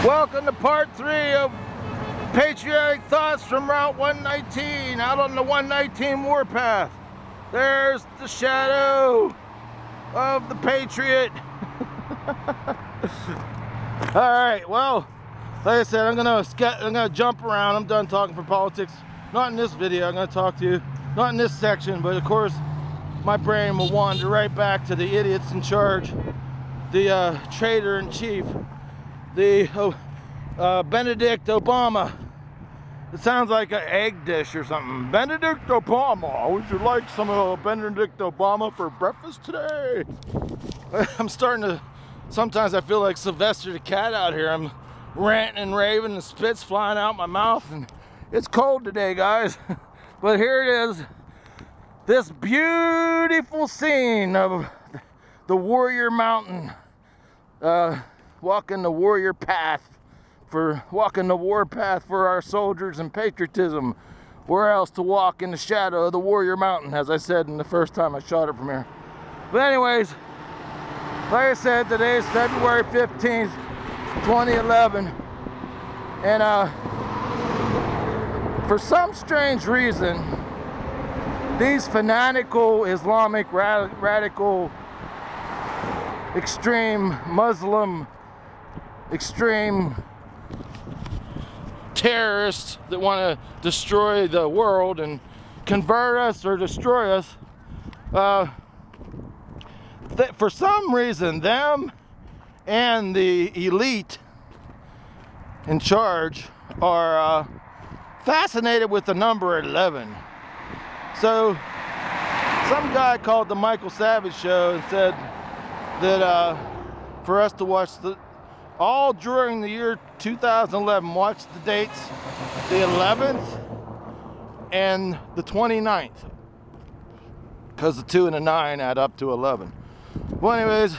Welcome to part 3 of Patriotic Thoughts from Route 119, out on the 119 warpath. There's the shadow of the Patriot. Alright, well, like I said, I'm gonna jump around. I'm done talking for politics. Not in this video. I'm gonna talk to you, not in this section, but of course, my brain will wander right back to the idiots in charge, the traitor-in-chief, the Benedict Obama. It sounds like an egg dish or something. Benedict Obama, would you like some Benedict Obama for breakfast today? I'm starting to, sometimes I feel like Sylvester the Cat out here. I'm ranting and raving and spit's flying out my mouth, and it's cold today, guys. But here it is, this beautiful scene of the Warrior Mountain, walking the warrior path, walking the war path for our soldiers and patriotism. Where else to walk in the shadow of the Warrior Mountain, as I said in the first time I shot it from here. But anyways, like I said, today is February 15th, 2011, and for some strange reason, these fanatical Islamic radical extreme Muslim extreme terrorists that want to destroy the world and convert us or destroy us, for some reason, them and the elite in charge are fascinated with the number 11. So some guy called the Michael Savage Show and said that for us to watch all during the year 2011, watch the dates, the 11th and the 29th, because the 2 and the 9 add up to 11. Well, anyways,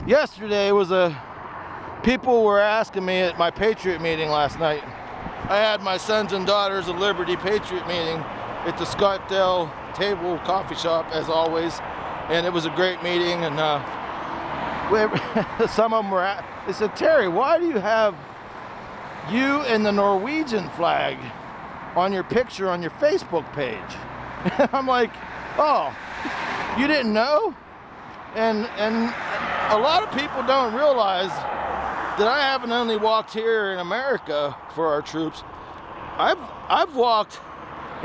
yesterday was people were asking me at my Patriot meeting last night. I had my Sons and Daughters of Liberty Patriot meeting at the Scottsdale Table Coffee Shop, as always, and it was a great meeting. And some of them they said, "Terry, why do you have you and the Norwegian flag on your picture on your Facebook page?" And I'm like, "Oh, you didn't know?" And a lot of people don't realize that I haven't only walked here in America for our troops. I've walked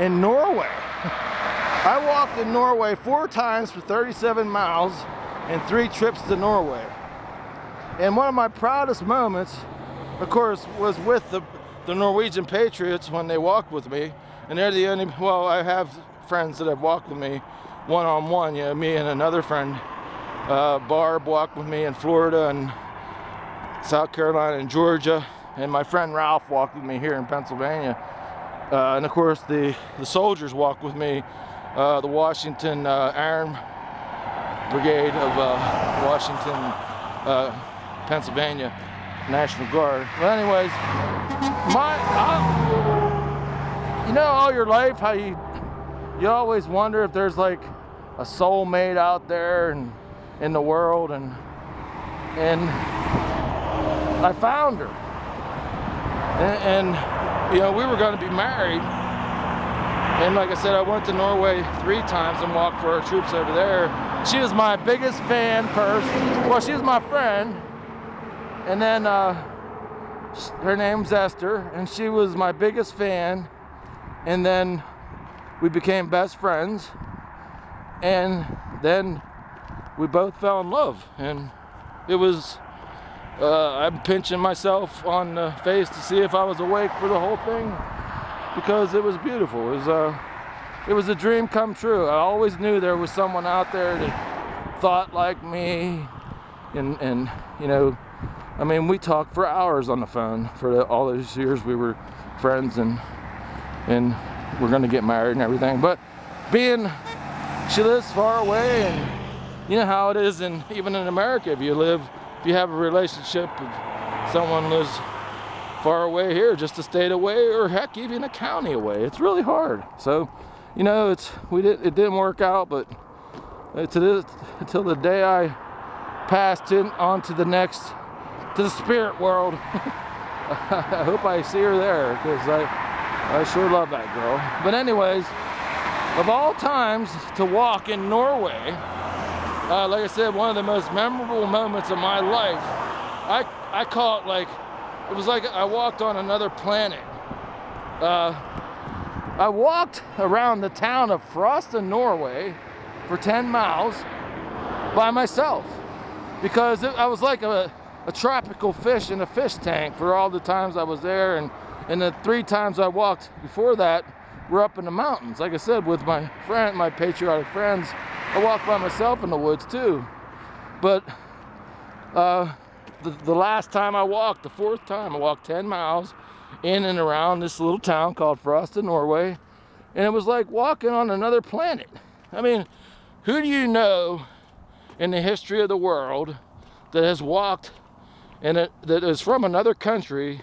in Norway. I walked in Norway 4 times for 37 miles and 3 trips to Norway. And one of my proudest moments, of course, was with the Norwegian Patriots when they walked with me. And they're the only, well, I have friends that have walked with me one-on-one. You know, me and another friend, Barb, walked with me in Florida and South Carolina and Georgia. And my friend Ralph walked with me here in Pennsylvania. And of course, the soldiers walked with me, the Washington Iron Brigade of Washington, Pennsylvania National Guard. Well, anyways, you know, all your life how you always wonder if there's like a soulmate out there and in the world, and I found her, and you know, we were going to be married. And like I said, I went to Norway 3 times and walked for our troops over there. She was my biggest fan first. Well, she was my friend. And then her name's Esther, and she was my biggest fan. And then we became best friends. And then we both fell in love. And it was, I'm pinching myself on the face to see if I was awake for the whole thing, because it was beautiful. It was a dream come true. I always knew there was someone out there that thought like me, and you know, I mean, we talked for hours on the phone for all those years we were friends, and we're gonna get married and everything. But she lives far away, and you know how it is, and even in America, if you have a relationship, if someone lives far away here, just a state away, or heck, even a county away, it's really hard. So, you know, it didn't work out, but until the day I passed on to the next to the spirit world. I hope I see her there, because I sure love that girl. But anyways, of all times to walk in Norway, like I said, one of the most memorable moments of my life, I call it like, it was like I walked on another planet. I walked around the town of Frosta, Norway for 10 miles by myself, because I was like a tropical fish in a fish tank for all the times I was there, and the 3 times I walked before that were up in the mountains. Like I said, with my patriotic friends, I walked by myself in the woods too. But the last time I walked, the 4th time, I walked 10 miles in and around this little town called Frosta, Norway, and it was like walking on another planet. I mean, who do you know in the history of the world that has walked that is from another country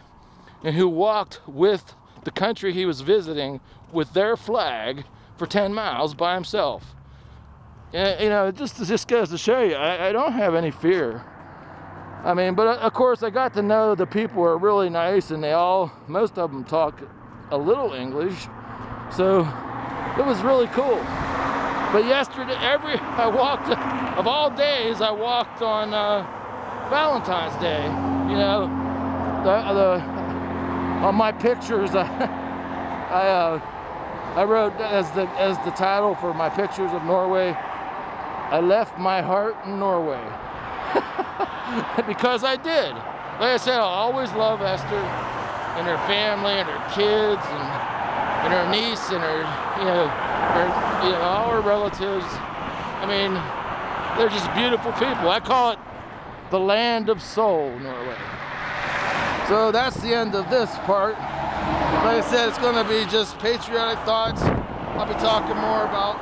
and who walked with the country he was visiting with their flag for 10 miles by himself? And, you know, it just goes to show you, I don't have any fear. I mean, but of course I got to know the people are really nice, and most of them talk a little English, so it was really cool. But yesterday, I walked, of all days, I walked on Valentine's Day. You know, on my pictures, I wrote as the title for my pictures of Norway, I left my heart in Norway. Because I did. Like I said, I'll always love Esther and her family and her kids and her niece and her all her relatives. I mean, they're just beautiful people. I call it the land of soul, Norway. So that's the end of this part. Like I said, it's going to be just patriotic thoughts. I'll be talking more about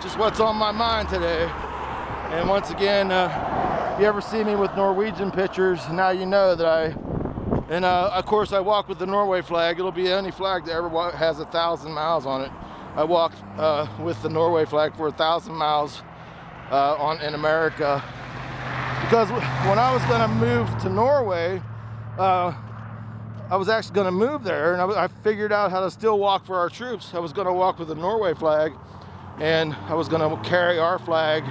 just what's on my mind today. And once again, if you ever see me with Norwegian pictures, now you know that of course I walk with the Norway flag. It'll be the only flag that ever has 1,000 miles on it. I walked with the Norway flag for 1,000 miles in America. Because when I was gonna move to Norway, I was actually gonna move there, and I figured out how to still walk for our troops. I was gonna walk with the Norway flag, and I was gonna carry our flag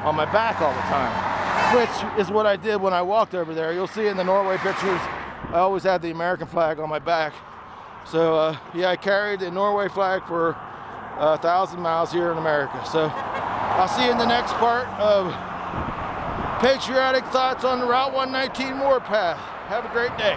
on my back all the time, which is what I did when I walked over there. You'll see in the Norway pictures, I always had the American flag on my back. So yeah, I carried the Norway flag for 1,000 miles here in America. So I'll see you in the next part of Patriotic Thoughts on the Route 119 Warpath. Have a great day.